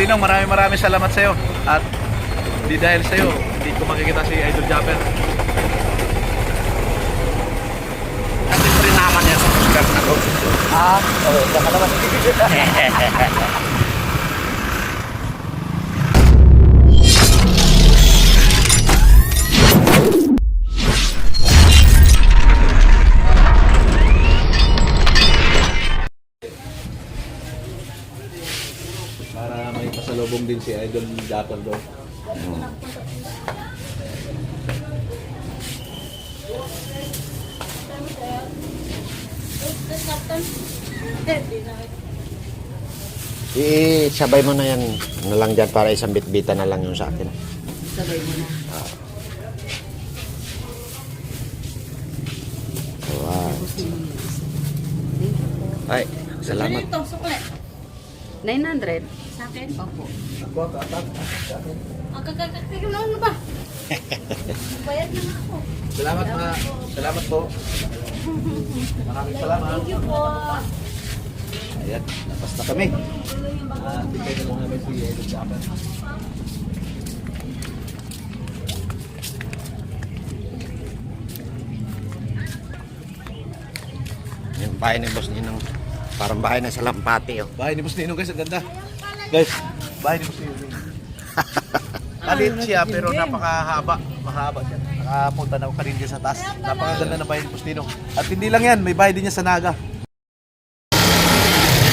Ninong, maraming salamat sa iyo. At di dahil sa iyo, hindi ko makikita si Idol Japper. Kasi pa rin naman yan sa Oscar na to. Oo, baka naman. Para may pasalubong din si Idol Japper doon. Sabay mo na yan na lang dyan para isang bitbita na lang yung sa akin. Sabay mo na. Wow. Ay, salamat. Ito, sukle. 900 sa akin? Opo. Ang kakakakak na ano ba? Bayad na nga ako. Salamat ma. Salamat po. Maraming salamat. Thank you po. Ayan, lapas na kami. Tigay na lang namin si Idol Japper. Yung bahay ni Boss Ninong. Parang bahay na sa Lampati. Oh. Bahay ni Boss Ninong guys, ang ganda. Guys, bahay ni Boss Ninong. Palit siya pero napakahaba. Mahaba siya. Nakapunta na ako kanina sa taas. Napakaganda na bahay ni Boss Ninong. At hindi lang yan, may bahay din niya sa Naga.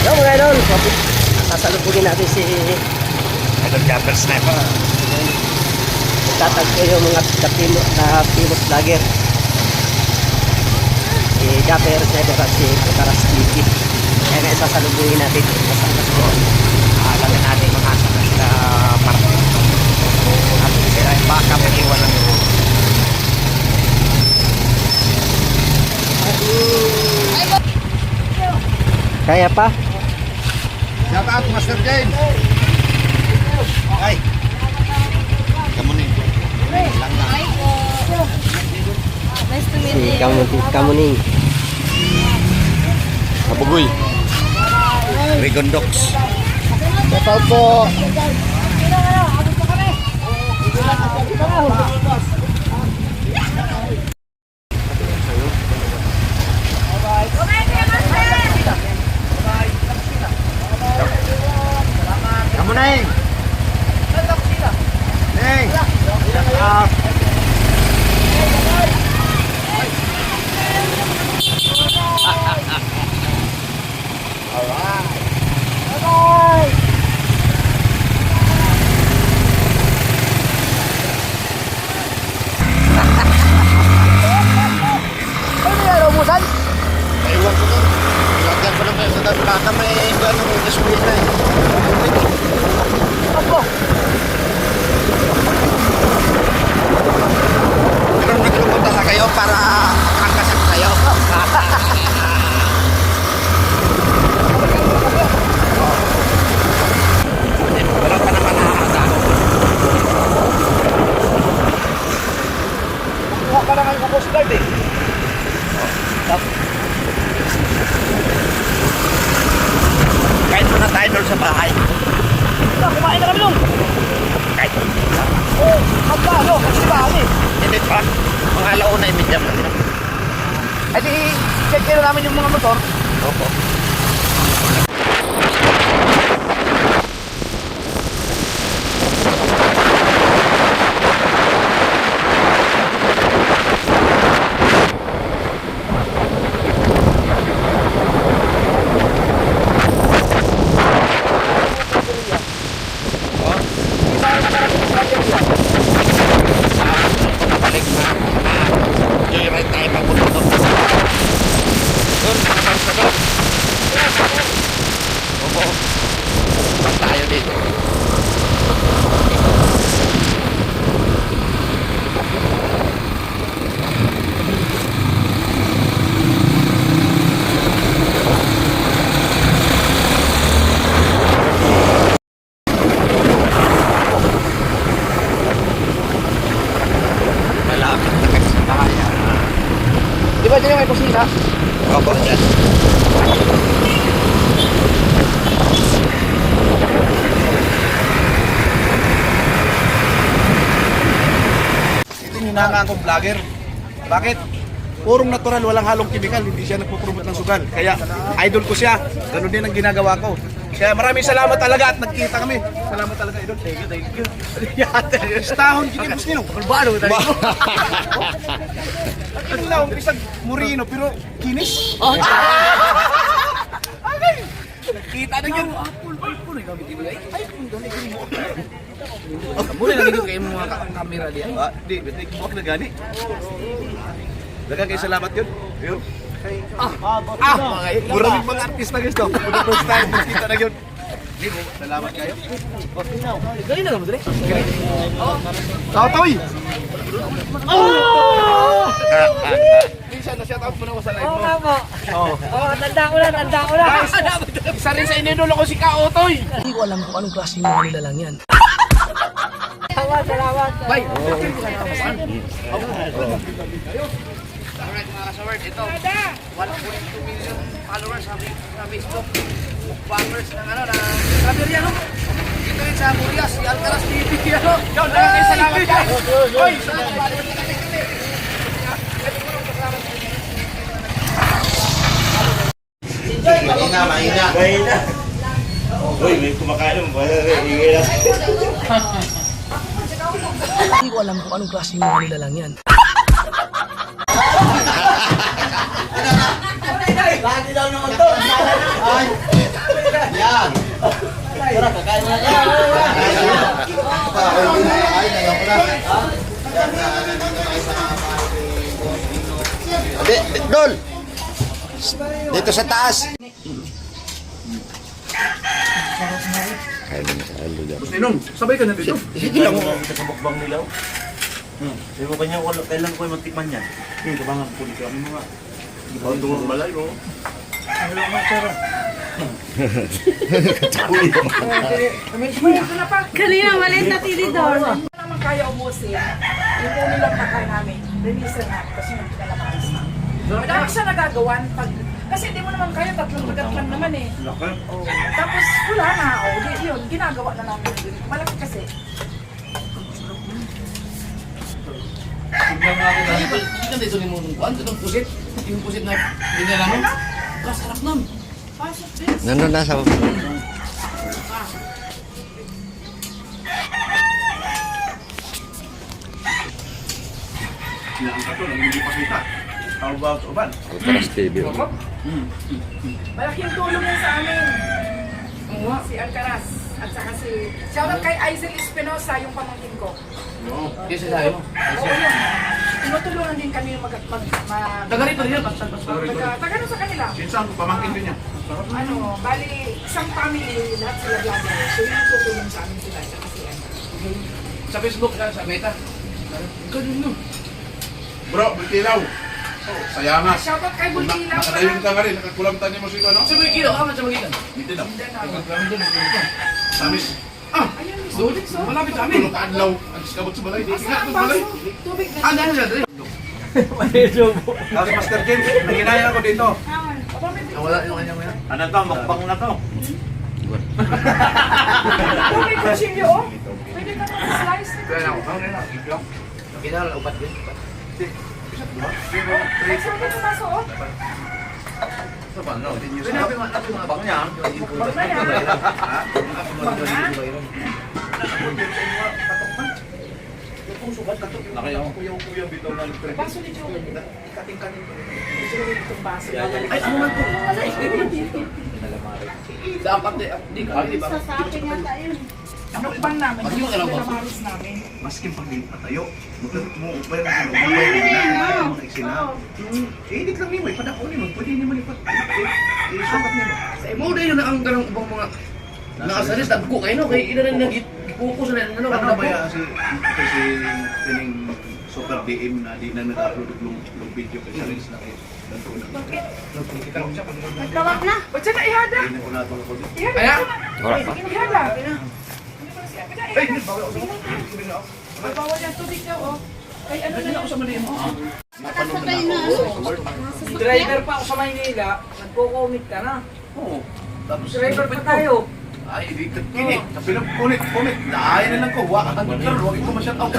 Hello mga idol, sasalubugin natin si Idol Japper Sniper. tatagpo yung mga Timos vlogger. Si Japper Sniper at si Putaras TV. Kaya nga sasalubugin natin. Alamin natin kung nasa na sila parte. At sila baka may iwanan nyo. Kaya pa? Shout out Master James. Ay! Kamunin. Lang lang. Hi po. Nice to meet Si you. Kamuning. Kabugoy. Rigondox. Shout out po. Kamunin! Neng! Shout out. Naiwan ko doon. Lagyan ko lang kayo sa dami. Baka may gano'ng gasolina eh. Pero naglupunta na kayo para angkasan kayo. Wala pa naman nakakasa. Kuha ka na ngayon sa Coast Guard eh. Kahit muna tayo doon sa bahay. Kumain na kami nun. Kahit Oo, magkano? Kasi bahan eh. hindi pa. Mga alauna yung medyam lang. Ay di, check na namin yung mga motor. Opo. Balik na. Joyride tayo papunta doon. Doon, nakasal sa doon. Opo. Doon tayo dito. Malapit na kayo sa bayan. Di ba dyan may kusina? Opo, dyan. hinanga akong vlogger. Bakit? Purong natural, walang halong chemical, hindi siya nagpo-promote ng sugal. Kaya idol ko siya, ganun din ang ginagawa ko. Kaya maraming salamat talaga at nagkita kami. Salamat talaga, idol. Thank you. Stahon, kinipos nino. Barbaro tayo. At ito lang, isang murino, pero kinis. Okay. Nagkita na yun. Muna lang dito kayo mga kamera diyan. Di, buwak na gani. Dagang kayo salamat yun. Yun. Maraming mga artista gusto. First time, kita na yun. Di mo, salamat kayo. Gani na lang dre. Tawtoy! Minsan na shoutout mo na ako sa live mo. Oo nga po. Oo, tanda ko na. Isa rin sa inidolo ko si Kaotoy. Hindi ko alam kung anong klaseng mga nilalang yan. Salamat. Bye. Alright mga kasaward, ito 1.2 million followers sa Facebook, mukbangers ng ano, ng Traveria, no? Dito yun sa Murias, si Alcaraz TV, ano? Yun, kayo salamat guys! Hoy! Mahina. Uy, may kumakain mo. Ingay na. Hindi ko alam kung anong klaseng mga nilalang yan. Lagi daw naman to. Ay. Yan. Tara, kakain mo na tayo. Ay, nalaw ko na. Dol! Dito sa taas. Ninong, sabay ka na dito. Sige lang mo kita sa mukbang nila. Sabi mo kanya, kailan ko yung magtikman yan? Yung kabangan po dito. Ano mga? Ikaw doon malay mo. Kanina, maliit na tinidor. naman kaya umusin, yung ulo lang takay namin, releaser namin kasi nagkikalabaras na. Madami siya nagagawan pag, kasi hindi mo naman kaya, tatlong lang naman eh. Oh. Tapos wala na, yun, ginagawa na namin yun. Malaki kasi. Tignan nga ako dahil hindi ka dito ni Munong Kwan, itong pusit. Yung pusit na binila mo. Sarap nun. Pasok din. Nandun na sa Sinaang ka to, hindi pa kita. How about uban? Taras TV. Malaking tulong yan sa amin. Si Alcaraz. At saka si, shoutout kay Aizel Espinosa, yung pamangkin ko. Hindi siya sabi mo. Oo yun. Tinutulungan din kami Taga rito rin, basta. taga sa kanila. Sinsang, pamangkin din niya. Ano, bali, isang family, lahat sila vlogger. So yun ang tutulong sa amin sila. Tsaka si ano. Sa Facebook, sa Meta. Ganun nun. Bro, Bultilaw. Sayangas. Shoutout kay Bultilaw. Nakadayon ka nga rin, nakakulang tanya mo sila, no? Sa mga kilo, amat sa mga kilo. Hindi na. Kami doon, Samis. Ayun, doon, malapit sa amin. Tulog ka adlaw. Ang kabot sa balay. Di Asa ka ang sa balay. baso? Tubig na. Ano siya, Dre? Tapos Master James, naginayan ako dito. Wala yung kanya mo yan. Ano to? Mukbang na to. Tubig ko chilyo, oh. Pwede ka na slice. Kaya na ako, kaya na ako. Iplong. Kinala, upat din. Slice mo ka baso, oh. Ito ba? No? Pwede natin mga bang niya. Bag na yan. Bag na. Kuya bitaw na nagtrend. Baso ni Joe. Kating-kating ko. Gusto ko itong baso. Ay, ano man po? Dapat di ka, di ba? Sa akin yata yun. Nukbang namin. Pag yung alam mo. Kalamaris namin. Maskin pag di patayo. Mo upay na mga eksena. Edit lang niyo, padakunin mo. Pwede niyo malipat. Isukat niyo. Mo din yun ang ganang ubang mga nakasalis, tagko kayo no? Kaya ina rin nag-focus na ano, Ano ba ya si kining super DM na di na nag-upload ng video kay Saris na kayo. Nagkawak na. Ba't siya na ihada? Hindi ko na ito ako. Ihada. Kaya? Wala pa. Ihada. Ay, bawal yung tubig niya, oh. Ay, ano na ako sa mali mo? Nakasakay na. Driver pa ako sa Maynila. Nagko-commit ka na. Oo. Tapos Driver pa tayo. Ay, di kini. Sabi ng punit. Daayan na lang ko. Huwag ko masyat out.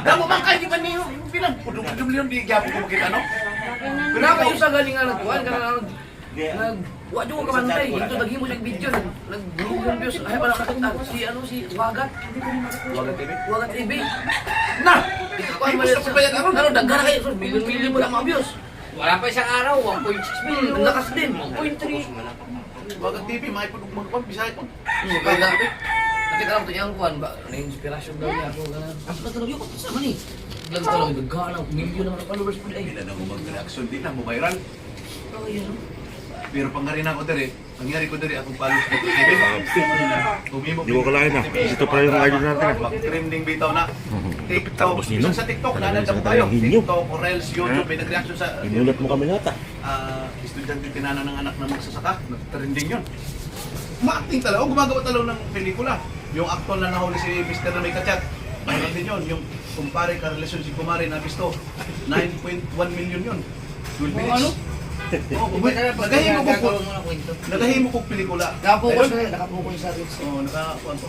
Damo man kayo, di ba niyo? Pinag-pudum-pudum di gyapon ko makita, no? Pero ako yung sa galing nga nagkuhan, wa juga ka mantay. Ito naging mo siyang video, nag-gulong views. Ay, pala nakatag si Wagat. Wagat TV. Na! Ikuan mo Gusto ko ba yan, Aron? Ano, daghan kayo. Million mo lang mga views. Wala pa isang araw, 1.6 million. Ang lakas din, 1.3. Wag TV, maipudog mo pa, bisay ko. Kaya nakita lang ito niyang kuhan ba? Na-inspirasyon daw niya ako. Ang talaga yun, kasama ni. Lang talaga, daghan, million naman ang followers po. Ay, Hindi na mo mag-reaction din na mo viral. yun. Pero pangarin ako dere, nangyari ko dere akong palos na TV. Umimo. Di ko kalain na. Ito pa yung idol natin. Mag-trending bitaw na. TikTok. Tapos nino. Sa TikTok, Kailangan nananda sa ko tayo. hinyo. TikTok, o Reels, YouTube, may nag-reaction sa Inulat mo kami nata. estudyante tinana ng anak ng magsasaka. Nag-trending yun. Ma-acting talaga. O gumagawa talaga ng pelikula. Yung actor na nahuli si Mr. na may kachat. Mayroon din yun. Yung kumpare ka relasyon si Kumare na pisto. 9.1 million yun. 12 minutes. Nagahimo kong pelikula. Nakapokus Ayun. na, nakapokus sa reels. Oo,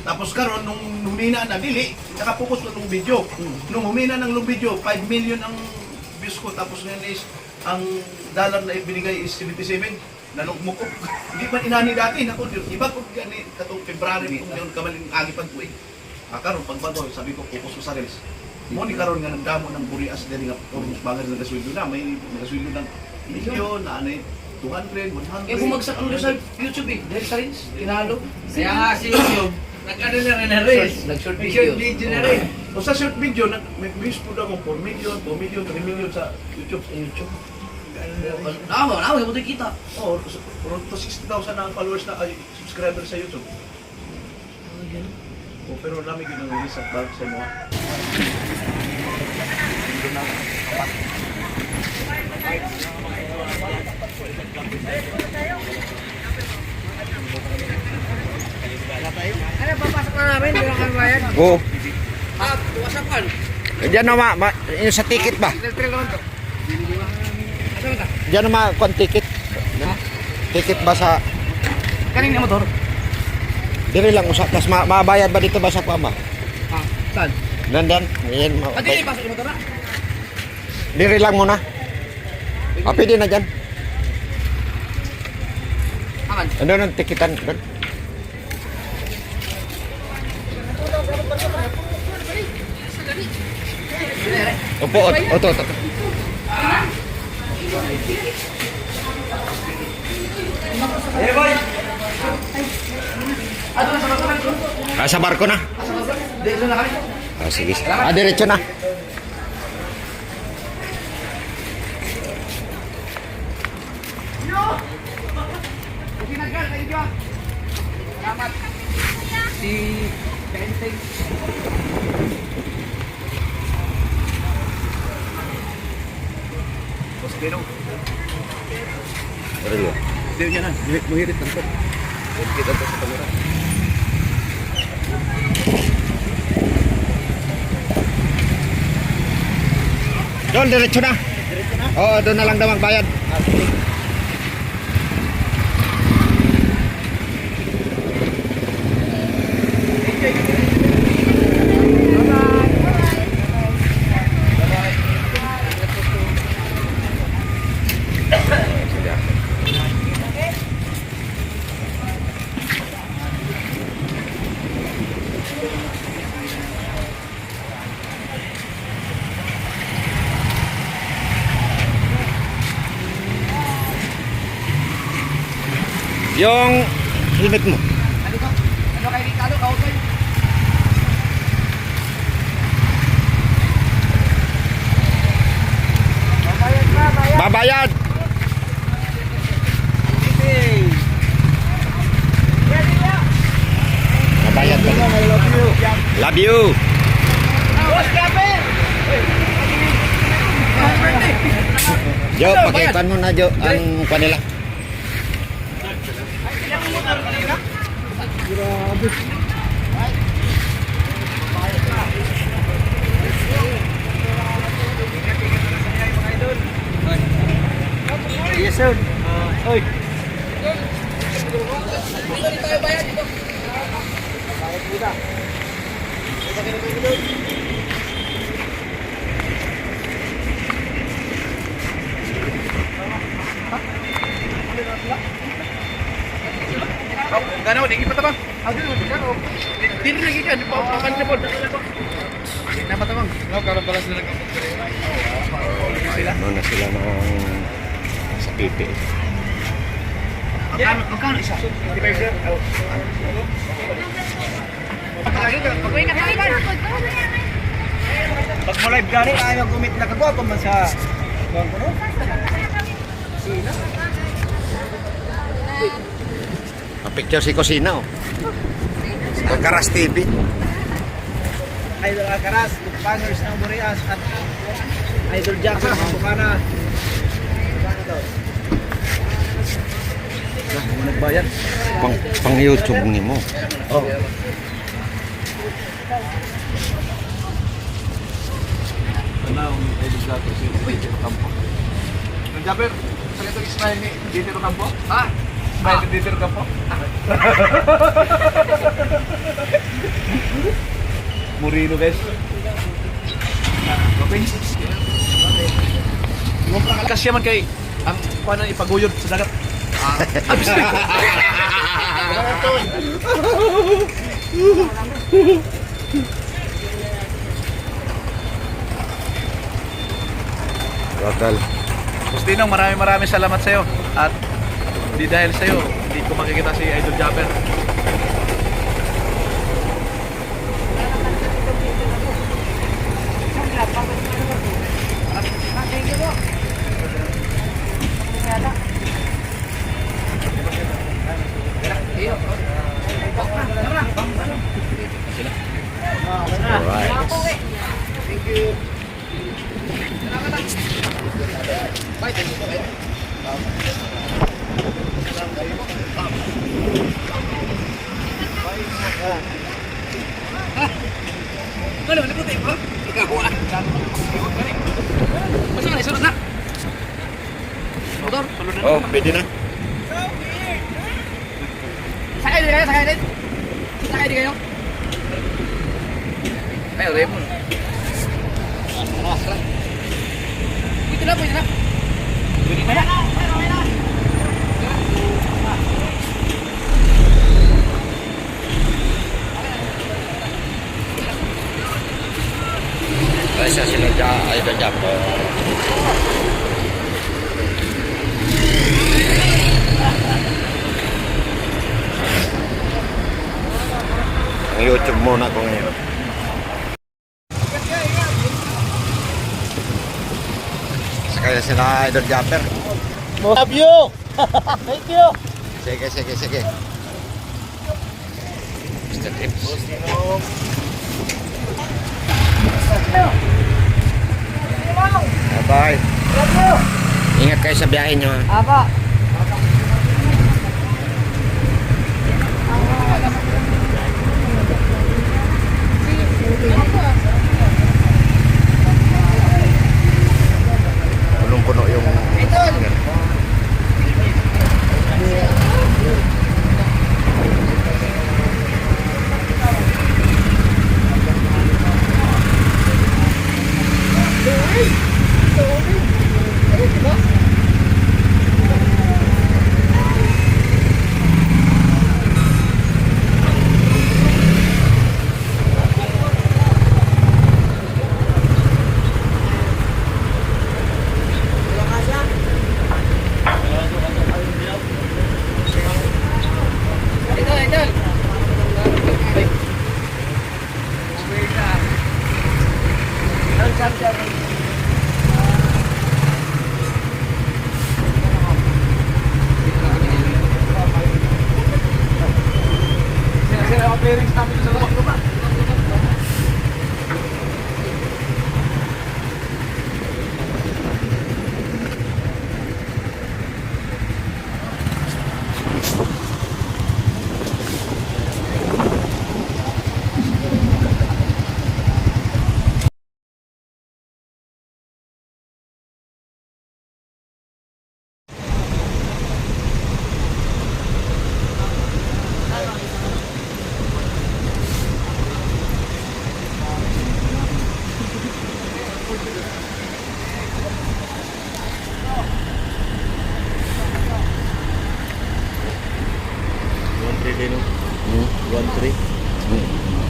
tapos karon nung humina na dili, nakapokus na tong video. Nung humina ng video, 5 million ang views ko tapos ngayon is ang dollar na ibinigay is 77. Nalugmo ko. Hindi man inani dati nako iba ko gani katong February kung yung kamaling agi pag ko eh. Karon pagbago sabi ko focus ko sa reels. Mo ni karon nga nagdamo ng burias diri nga almost bagay na gasweldo na may gasweldo ng milyon na ano 200, 100. Eh, bumagsak ang sa YouTube eh. Dahil sa reels, tinalo. Kaya nga si YouTube, nag-ano na rin na rin. Nag-short Nag-short video. video na rin. O sa short video, may views po na akong 4 million, 2 million, 3 million sa YouTube. Nakaw, yung buti kita. Oo, around to 60,000 na ang followers na ay subscriber sa YouTube. O, pero namin ginangulis sa bag sa mga. Ano, papasok na namin, hindi lang kami bayad. Oo. Wasapan. Diyan na yung sa ticket ba? Trail naman to. Asa ka? Diyan na kung ticket. Ticket ba sa Kaning na motor? diri lang usa tas mabayad ba dito ba sa kuan ba? Ah, saan? Dandan. Yan. Pati pasok yung motor na. Diri lang muna. Pwede na dyan. Aman. Ano nang tikitan doon? Opo, oto. Eh, boy! Ano na sa motor na? Sa barko na. Dito na kami. Sige. Diretso na. Pinagal, kayo dyan. Salamat. Si Benteng. Boss Dino, Diri. hindi yan na, muhirit lang po. Kita to sa kamera. Doon, diretso na. Oo, doon na lang daw magbayad. Yung helmet mo. Ano to? Ano kay Ricardo? Kautoy? Babayad. Babayad ba? Love you. Jo, pakipan mo na Jo ang kanila. Yes, sir. Oy. Dito tayo bayad dito. Gano, di kita bang? Dili lagi kan, pakan na po. Dapat bang? No, karon pala sila Ano na sila ng sa pipi. Magkano isa? Di ba yun? Pag-uwi ka tayo ba? Pag mo live gani, ayaw gumit na kagwapo man sa... Picture si Kusina, oh. Pagkaras TV. Idol Alcaraz, Bangers ng Burias at Idol Jackson ng Bukana. Nagbayad. Pang YouTube ni mo. Oh. Ang Jaber, sa ito Ismail ni Dito Campo? Ha? Ismail ni Dito Campo? Murino guys. Kasya man kay ang kuha na ipaguyod sa dagat. Total. Justinong, maraming salamat sa iyo. At di dahil sa iyo, hindi ko makikita si Idol Japper. Alright. Ano, ano puti mo? Ikaw. Masa na sunod na? Motor, sunod na. Oh, pwede na. Sakay din kayo, sakay din. Sakay din kayo. Ayo, rem. Pwede na, pwede na. Pwede na. Isa sila Idol Japper. Ang YouTube muna ko ngayon. Sakay na sila Idol Japper. Love you! Thank you! Sige. Mr. Trips. Bye-bye. Ingat kayo sa biyahe nyo. Aba. Punong-puno yung... Parents namin sa lubak-lubak. Laki no? 1-3.